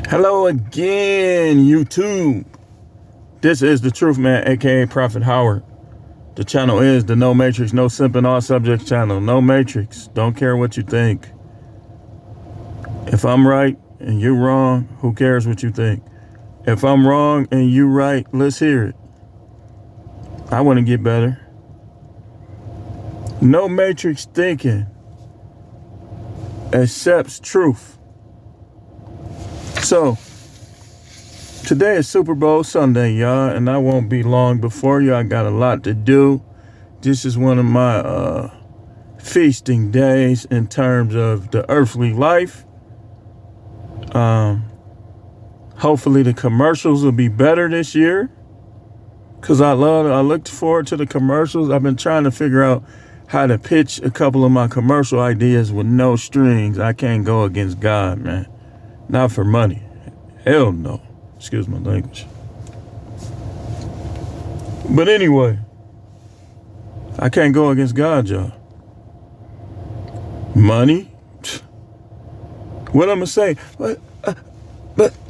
Hello again, YouTube. This is the Truth Man, aka Prophet Howard. The channel is the No Matrix, No Simping, All Subjects channel. No Matrix. Don't care what you think. If I'm right and you're wrong, who cares what you think? If I'm wrong and you right, let's hear it. I want to get better. No Matrix thinking accepts truth. So, today is Super Bowl Sunday, y'all, and I won't be long before you. I got a lot to do. This is one of my feasting days in terms of the earthly life. Hopefully the commercials will be better this year, because I looked forward to the commercials. I've been trying to figure out how to pitch a couple of my commercial ideas with no strings. I can't go against God, man. Not for money. Hell no. Excuse my language. But anyway, I can't go against God, y'all. Money? What I'm gonna say? But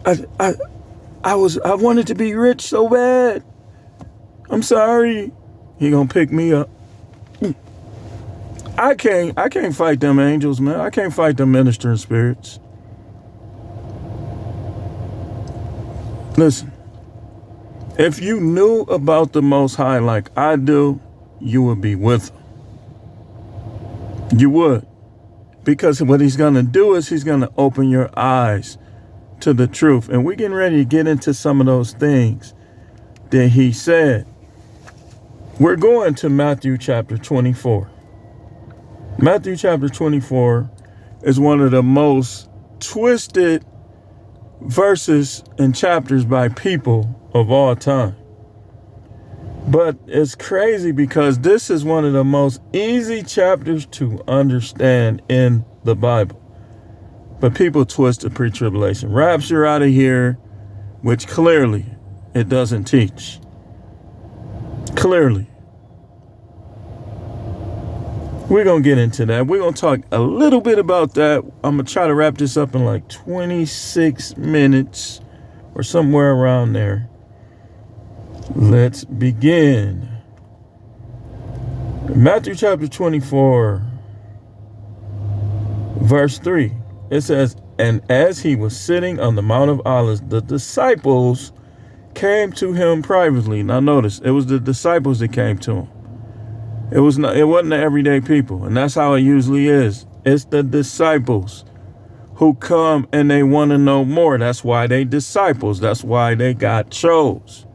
I wanted to be rich so bad. I'm sorry. He gonna pick me up. I can't fight them angels, man. I can't fight them ministering spirits. Listen, if you knew about the Most High like I do, you would be with him. You would. Because what he's going to do is he's going to open your eyes to the truth. And we're getting ready to get into some of those things that he said. We're going to Matthew chapter 24. Matthew chapter 24 is one of the most twisted verses and chapters by people of all time. But it's crazy because this is one of the most easy chapters to understand in the Bible. But people twist the pre-tribulation rapture out of here, which clearly it doesn't teach. Clearly. We're going to get into that. We're going to talk a little bit about that. I'm going to try to wrap this up in like 26 minutes or somewhere around there. Let's begin. Matthew chapter 24, verse 3. It says, "And as he was sitting on the Mount of Olives, the disciples came to him privately." Now notice, it was the disciples that came to him. It wasn't the everyday people. And that's how it usually is. It's the disciples who come and they want to know more. That's why they disciples. That's why they got chose.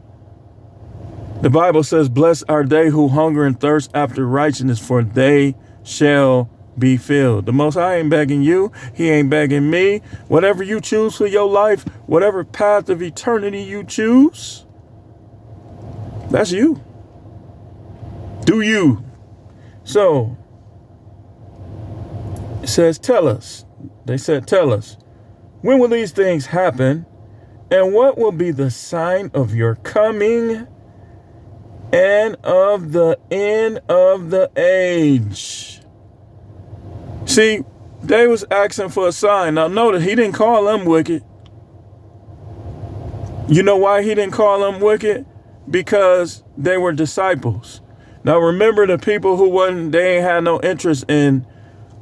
The Bible says, "Blessed are they who hunger and thirst after righteousness, for they shall be filled." The Most High ain't begging you. He ain't begging me. Whatever you choose for your life, whatever path of eternity you choose, that's you. Do you? So, it says, tell us. They said, tell us, when will these things happen? And what will be the sign of your coming and of the end of the age? See, they was asking for a sign. Now notice, he didn't call them wicked. You know why he didn't call them wicked? Because they were disciples. Now remember, the people they ain't had no interest in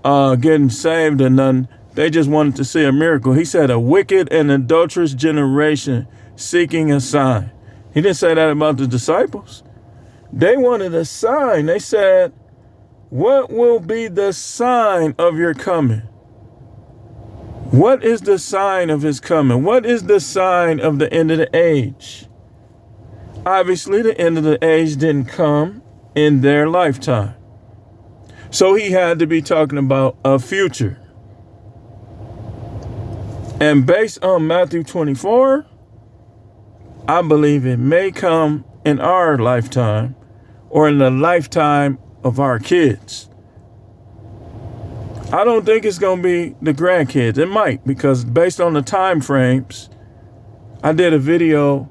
getting saved or nothing. They just wanted to see a miracle. He said, "A wicked and adulterous generation seeking a sign." He didn't say that about the disciples. They wanted a sign. They said, "What will be the sign of your coming?" What is the sign of his coming? What is the sign of the end of the age? Obviously, the end of the age didn't come in their lifetime. So he had to be talking about a future. And based on Matthew 24, I believe it may come in our lifetime or in the lifetime of our kids. I don't think it's going to be the grandkids. It might, because based on the time frames, I did a video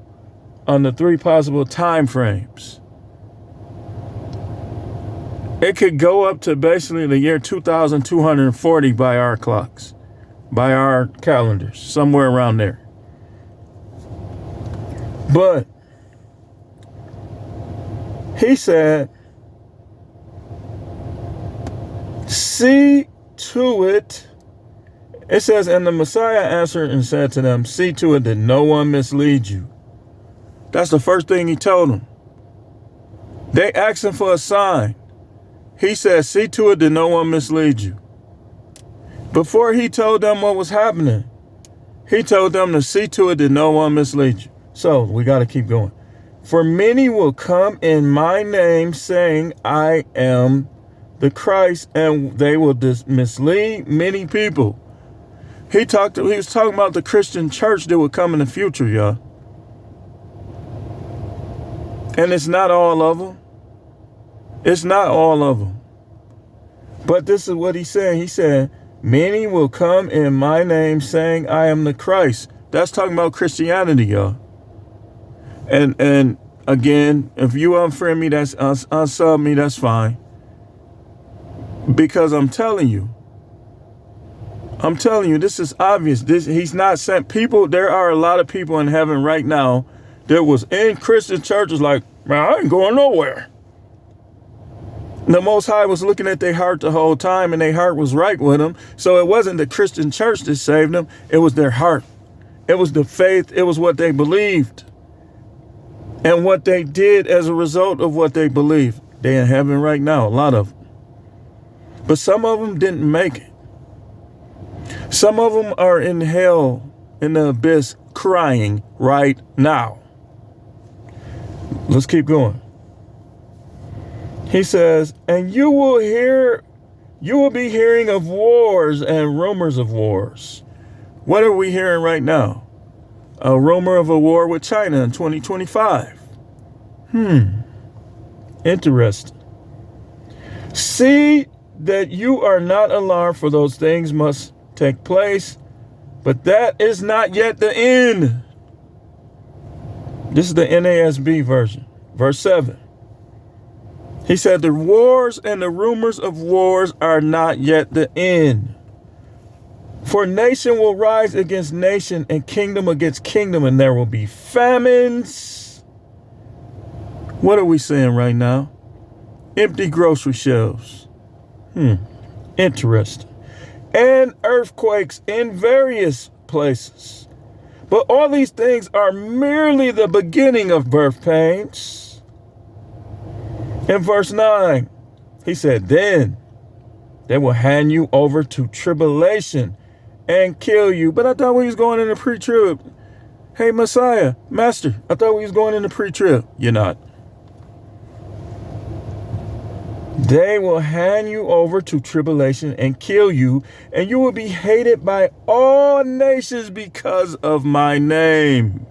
on the 3 possible time frames. It could go up to basically the year 2240 by our clocks, by our calendars, somewhere around there. But he said, see to it. It says, and the Messiah answered and said to them, see to it that no one misleads you. That's the first thing he told them. They asked him for a sign. He said, see to it that no one misleads you. Before he told them what was happening, he told them to see to it that no one misleads you. So we got to keep going. For many will come in my name saying, I am the Christ, and they will mislead many people. He was talking about the Christian church that would come in the future, y'all. And it's not all of them. It's not all of them. But this is what he's saying. He said, many will come in my name saying, I am the Christ. That's talking about Christianity, y'all. And again, if you unfriend me, that's unsub me, that's fine. Because I'm telling you, this is obvious. He's not sent people. There are a lot of people in heaven right now that was in Christian churches like, man, I ain't going nowhere. The Most High was looking at their heart the whole time, and their heart was right with them. So it wasn't the Christian church that saved them. It was their heart. It was the faith. It was what they believed and what they did as a result of what they believed. They're in heaven right now, a lot of them. But some of them didn't make it. Some of them are in hell, in the abyss, crying right now. Let's keep going. He says, and you will be hearing of wars and rumors of wars. What are we hearing right now? A rumor of a war with China in 2025. Interesting. See that you are not alarmed, for those things must take place, but that is not yet the end. This is the NASB version, verse 7. He said, the wars and the rumors of wars are not yet the end. For nation will rise against nation and kingdom against kingdom, and there will be famines. What are we saying right now? Empty grocery shelves. Interesting. And earthquakes in various places. But all these things are merely the beginning of birth pains. In verse 9, he said, then they will hand you over to tribulation and kill you. But I thought we was going into pre-trib. Hey, Messiah, Master, I thought we was going into pre-trib. You're not. They will hand you over to tribulation and kill you, and you will be hated by all nations because of my name.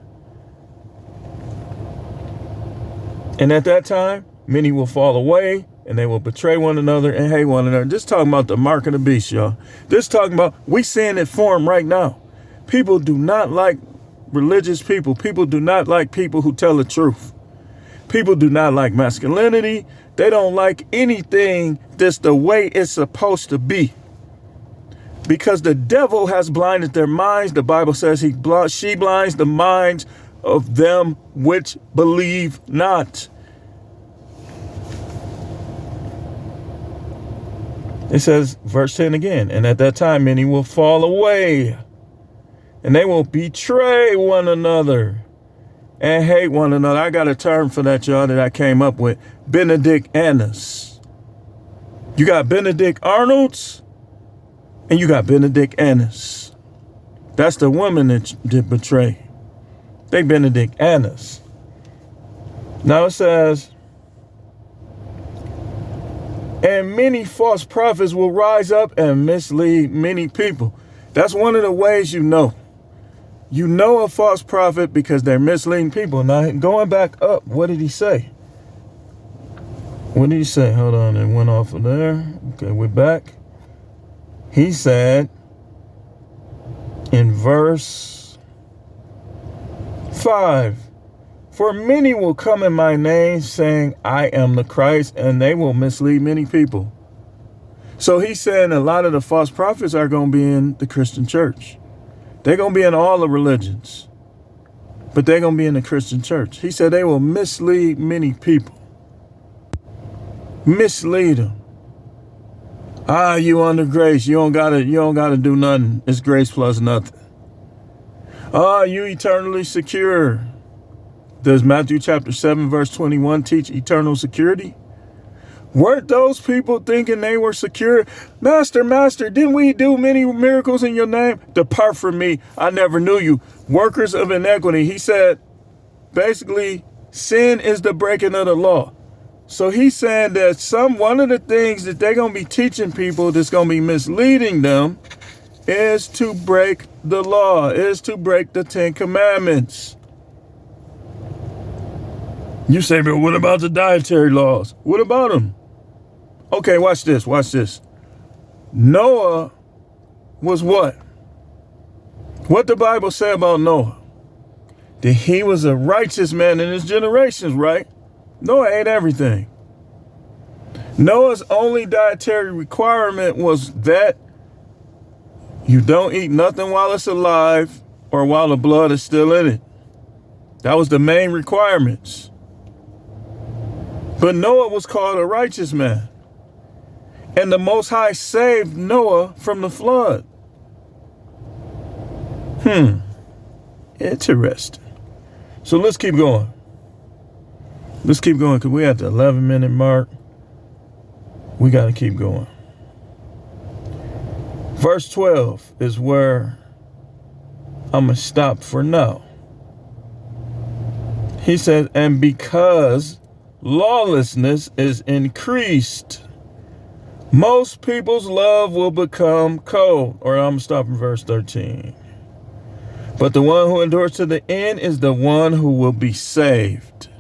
And at that time, many will fall away, and they will betray one another and hate one another. This talking about the mark of the beast, y'all. This talking about, we seeing it form right now. People do not like religious people. People do not like people who tell the truth. People do not like masculinity. They don't like anything that's the way it's supposed to be. Because the devil has blinded their minds. The Bible says she blinds the minds of them which believe not. It says, verse 10 again, and at that time many will fall away, and they will betray one another and hate one another. I got a term for that, y'all, that I came up with. Benedict Annas. You got Benedict Arnolds and you got Benedict Annas. That's the woman that betray. They Benedict Annas. Now it says, and many false prophets will rise up and mislead many people. That's one of the ways you know. You know a false prophet because they're misleading people. Now, going back up, what did he say? What did he say? Hold on, it went off of there. Okay, we're back. He said in verse 5, for many will come in my name saying, I am the Christ, and they will mislead many people. So he's saying a lot of the false prophets are going to be in the Christian church. They're going to be in all the religions. but they're going to be in the Christian church. He said they will mislead many people. Mislead them. You under grace. You don't gotta do nothing. It's grace plus nothing. You eternally secure. Does Matthew chapter 7 verse 21 teach eternal security? Weren't those people thinking they were secure? Master, didn't we do many miracles in your name? Depart from me. I never knew you. Workers of iniquity. He said, basically, sin is the breaking of the law. So he's saying that one of the things that they're going to be teaching people that's going to be misleading them is to break the law, is to break the 10 Commandments. You say, but what about the dietary laws? What about them? Okay, watch this. Noah was what? What the Bible say about Noah? That he was a righteous man in his generations, right? Noah ate everything. Noah's only dietary requirement was that you don't eat nothing while it's alive or while the blood is still in it. That was the main requirements. But Noah was called a righteous man. And the Most High saved Noah from the flood. Interesting. So let's keep going. Because we're at the 11-minute mark. We got to keep going. Verse 12 is where I'm going to stop for now. He says, and because lawlessness is increased, most people's love will become cold. Or I'm stopping verse 13. But the one who endures to the end is the one who will be saved.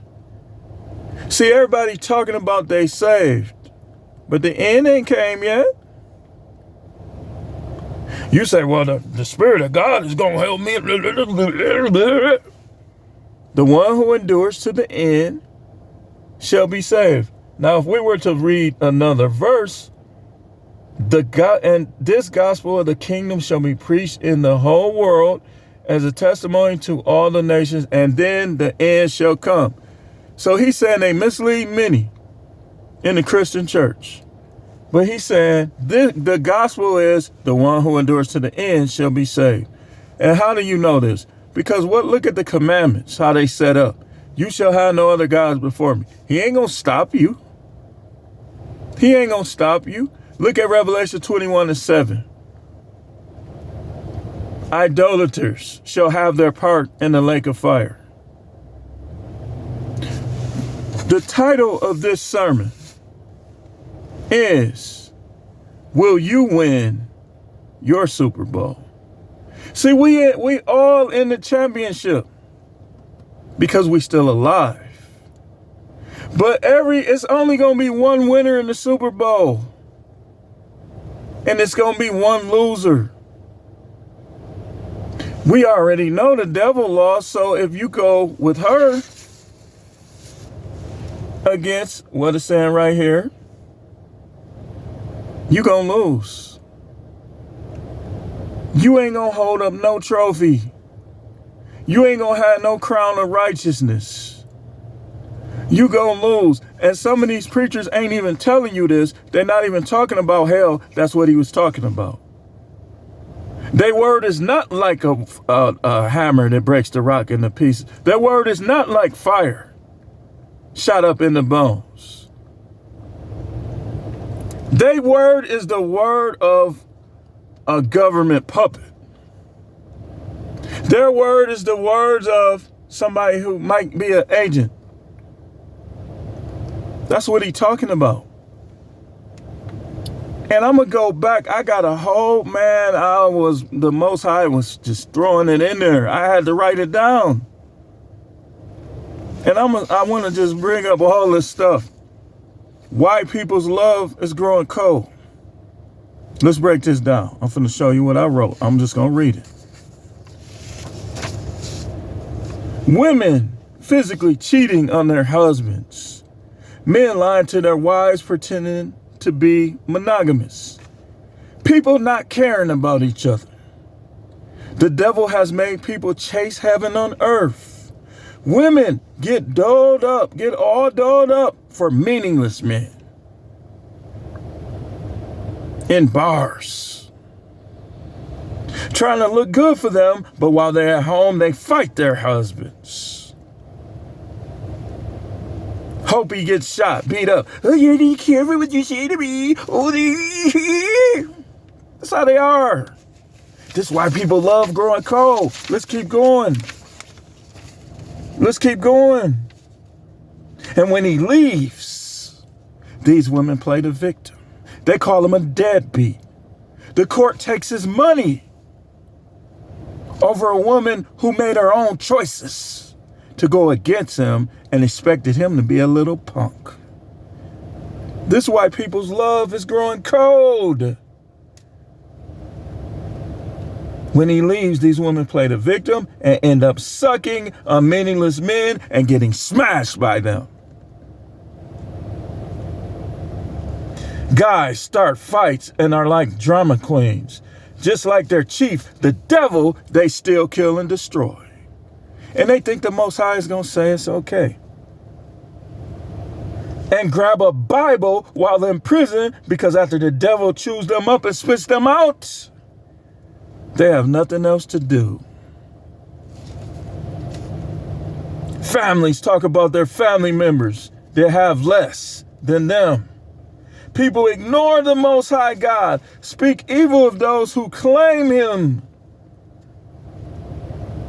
See, everybody talking about they saved, but the end ain't came yet. You say, well, the Spirit of God is going to help me. The one who endures to the end shall be saved. Now, if we were to read another verse, and this gospel of the kingdom shall be preached in the whole world as a testimony to all the nations, and then the end shall come. So he's saying they mislead many in the Christian church. But he's saying the gospel is the one who endures to the end shall be saved. And how do you know this? Because look at the commandments, how they set up. You shall have no other gods before me. He ain't going to stop you. Look at Revelation 21:7. Idolaters shall have their part in the lake of fire. The title of this sermon is, will you win your Super Bowl? See, we all in the championship because we still alive. But it's only going to be one winner in the Super Bowl. And it's going to be one loser. We already know the devil lost, so if you go with her against what it's saying right here, you gonna lose. You ain't gonna hold up no trophy. You ain't gonna have no crown of righteousness. You gonna lose. And some of these preachers ain't even telling you this. They're not even talking about hell. That's what he was talking about. Their word is not like a hammer that breaks the rock into pieces. Their word is not like fire shot up in the bones. Their word is the word of a government puppet. Their word is the words of somebody who might be an agent. That's what he's talking about. And I'm going to go back. I got a whole, the Most High was just throwing it in there. I had to write it down. And I want to just bring up all this stuff. Why people's love is growing cold. Let's break this down. I'm going to show you what I wrote. I'm just going to read it. Women physically cheating on their husbands. Men lying to their wives pretending to be monogamous. People not caring about each other. The devil has made people chase heaven on earth. Women get dolled up, get all dolled up for meaningless men in bars, trying to look good for them, but while they're at home, they fight their husbands. Hope he gets shot, beat up. Oh, you need to be careful what you say to me. Oh, that's how they are. This is why people love growing cold. Let's keep going. Let's keep going. And when he leaves, these women play the victim. They call him a deadbeat. The court takes his money over a woman who made her own choices to go against him and expected him to be a little punk. This is why people's love is growing cold. When he leaves, these women play the victim and end up sucking on meaningless men and getting smashed by them. Guys start fights and are like drama queens. Just like their chief, the devil, they still kill and destroy. And they think the Most High is going to say it's okay. And grab a Bible while they're in prison because after the devil chews them up and spits them out, they have nothing else to do. Families talk about their family members that have less than them. People ignore the Most High God, speak evil of those who claim him.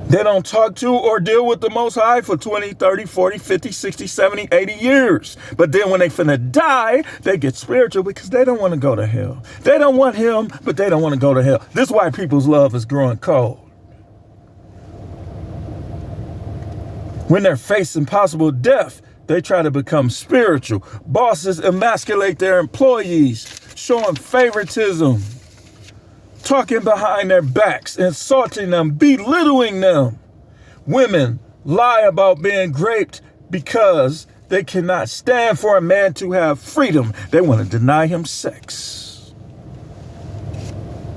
They don't talk to or deal with the Most High for 20, 30, 40, 50, 60, 70, 80 years. But then when they finna die, they get spiritual because they don't want to go to hell. They don't want him, but they don't want to go to hell. This is why people's love is growing cold. When they're facing possible death, they try to become spiritual. Bosses emasculate their employees, showing favoritism, talking behind their backs, insulting them, belittling them. Women lie about being raped because they cannot stand for a man to have freedom. They want to deny him sex.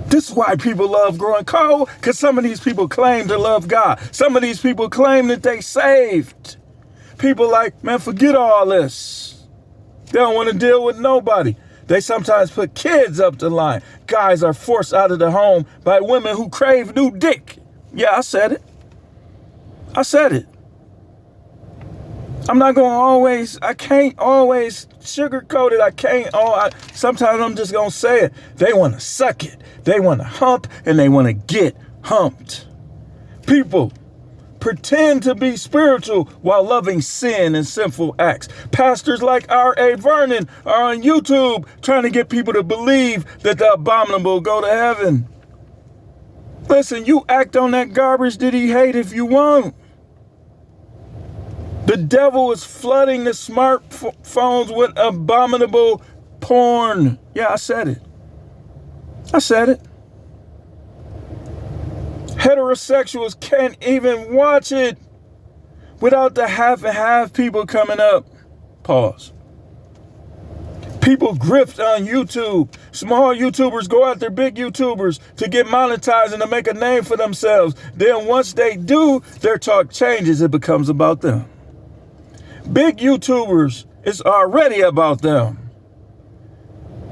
This is why people love growing cold, because some of these people claim to love God. Some of these people claim that they saved. People like, man, forget all this. They don't want to deal with nobody. They sometimes put kids up the line. Guys are forced out of the home by women who crave new dick. Yeah, I said it. I said it. I'm not going to I can't always sugarcoat it. Sometimes I'm just going to say it. They want to suck it. They want to hump and they want to get humped. People pretend to be spiritual while loving sin and sinful acts. Pastors like R.A. Vernon are on YouTube trying to get people to believe that the abominable go to heaven. Listen, you act on that garbage that he hate if you want. The devil is flooding the smartphones with abominable porn. Yeah, I said it. I said it. Heterosexuals can't even watch it without the half and half people coming up. Pause. People grift on YouTube. Small YouTubers go after big YouTubers to get monetized and to make a name for themselves. Then once they do, their talk changes. It becomes about them. Big YouTubers, it's already about them.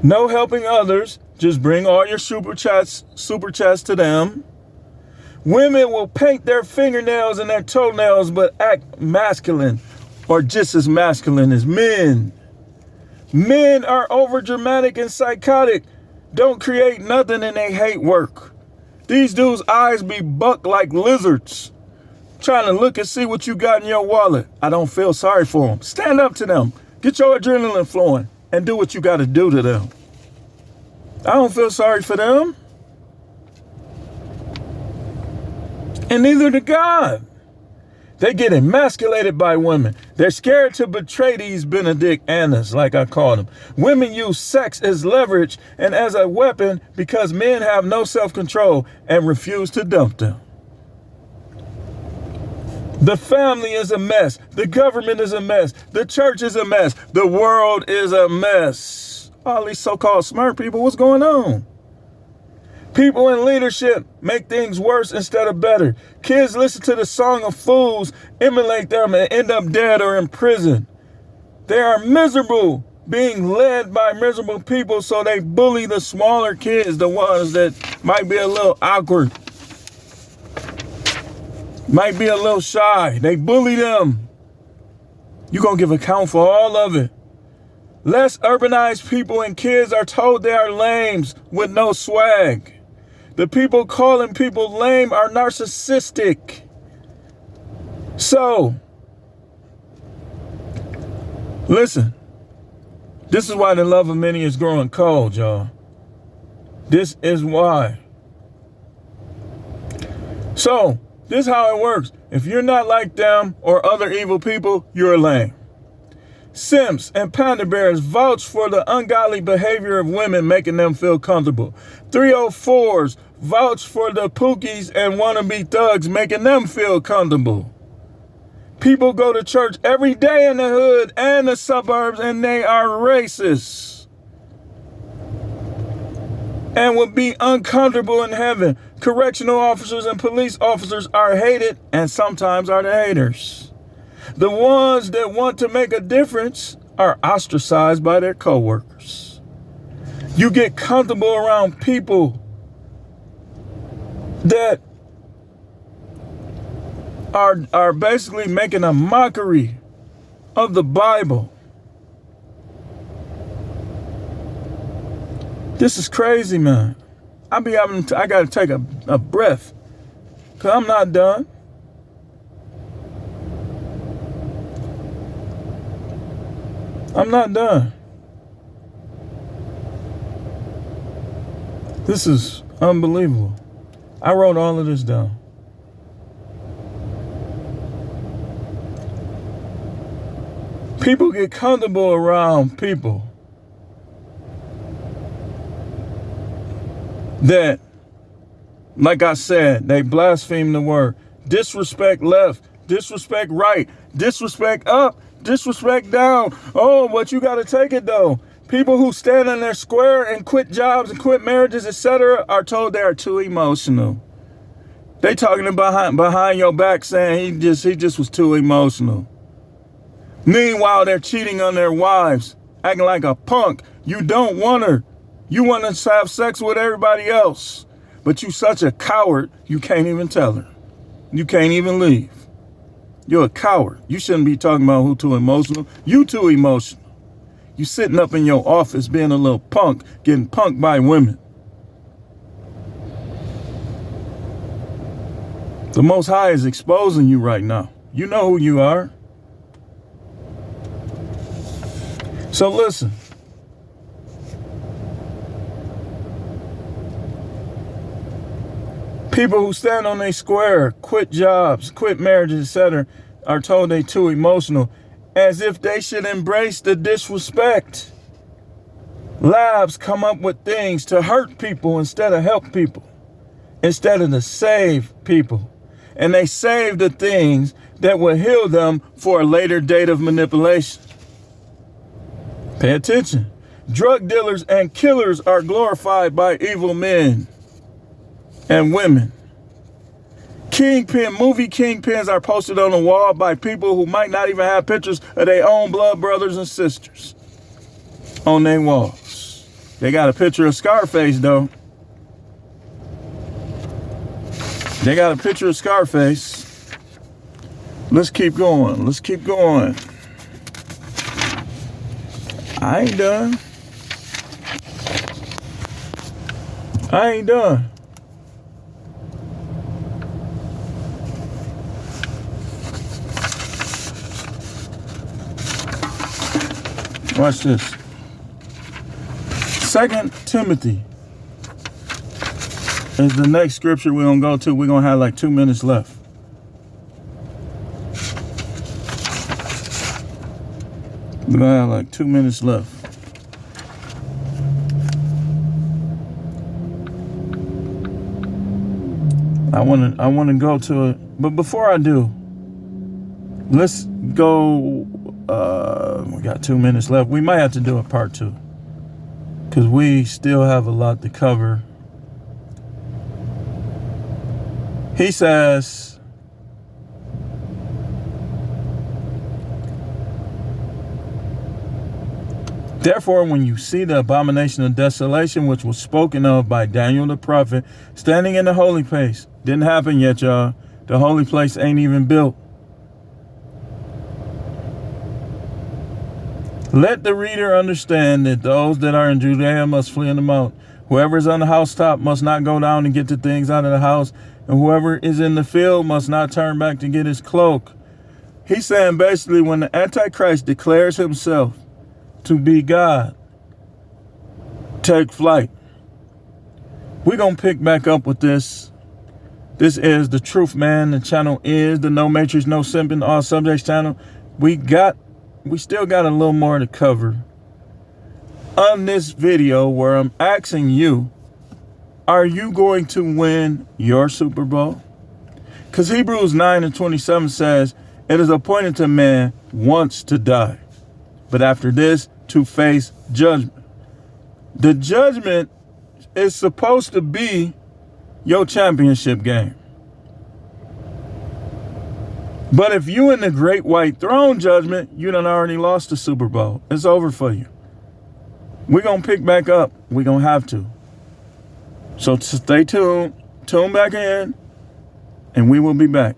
No helping others. Just bring all your super chats to them. Women will paint their fingernails and their toenails but act masculine or just as masculine as men. Men are overdramatic and psychotic, don't create nothing and they hate work. These dudes' eyes be bucked like lizards, trying to look and see what you got in your wallet. I don't feel sorry for them. Stand up to them. Get your adrenaline flowing and do what you got to do to them. I don't feel sorry for them. And neither do God. They get emasculated by women. They're scared to betray these Benedict Annas, like I call them. Women use sex as leverage and as a weapon because men have no self-control and refuse to dump them. The family is a mess. The government is a mess. The church is a mess. The world is a mess. All these so-called smart people, what's going on? People in leadership make things worse instead of better. Kids listen to the song of fools, emulate them, and end up dead or in prison. They are miserable being led by miserable people, so they bully the smaller kids, the ones that might be a little awkward, might be a little shy. They bully them. You're going to give account for all of it. Less urbanized people and kids are told they are lames with no swag. The people calling people lame are narcissistic. So, listen, this is why the love of many is growing cold, y'all. This is why. So, this is how it works. If you're not like them or other evil people, you're lame. Simps and panda bears vouch for the ungodly behavior of women, making them feel comfortable. 304s vouch for the pookies and wannabe thugs, making them feel comfortable. People go to church every day in the hood and the suburbs, and they are racist and would be uncomfortable in heaven. Correctional officers and police officers are hated and sometimes are the haters. The ones that want to make a difference are ostracized by their coworkers. You get comfortable around people that are basically making a mockery of the Bible. This is crazy, man. I gotta take a breath, because I'm not done. I'm not done. This is unbelievable. I wrote all of this down. People get comfortable around people that, like I said, they blaspheme the word. Disrespect left, disrespect right, disrespect up, disrespect down. Oh, but you got to take it though. People who stand in their square and quit jobs and quit marriages, etc., are told they are too emotional. They talking behind your back saying he just was too emotional. Meanwhile, they're cheating on their wives, acting like a punk. You don't want her. You want to have sex with everybody else, but you such a coward, you can't even tell her. You can't even leave. You're a coward. You shouldn't be talking about who too emotional. You too emotional. You sitting up in your office being a little punk, getting punked by women. The Most High is exposing you right now. You know who you are. So listen. People who stand on their square, quit jobs, quit marriages, etc., are told they too emotional, as if they should embrace the disrespect. Labs come up with things to hurt people instead of help people, instead of to save people. And they save the things that will heal them for a later date of manipulation. Pay attention. Drug dealers and killers are glorified by evil men and women. Movie kingpins are posted on the wall by people who might not even have pictures of their own blood brothers and sisters on their walls. They got a picture of Scarface though. They got a picture of Scarface. Let's keep going. Let's keep going. I ain't done. I ain't done. Watch this. 2 Timothy is the next scripture we're going to go to. We're going to have like 2 minutes left. We're going to have like 2 minutes left. I want to go to it. But before I do, let's go. We got 2 minutes left. We might have to do a part 2 because we still have a lot to cover He says, therefore, when you see the abomination of desolation, which was spoken of by Daniel the prophet, standing in the holy place, didn't happen yet, y'all. The holy place ain't even built. Let the reader understand that those that are in Judea must flee in the mount. Whoever is on the housetop must not go down and get the things out of the house. And whoever is in the field must not turn back to get his cloak. He's saying basically when the Antichrist declares himself to be God, take flight. We're going to pick back up with this. This is the Truth Man. The channel is the No Matrix, No Simping, All Subjects channel. We still got a little more to cover on this video where I'm asking you, are you going to win your Super Bowl? Because Hebrews 9:27 says, it is appointed to man once to die, but after this to face judgment. The judgment is supposed to be your championship game. But if you in the great white throne judgment, you done already lost the Super Bowl. It's over for you. We're going to pick back up. We're going to have to. So stay tuned. Tune back in. And we will be back.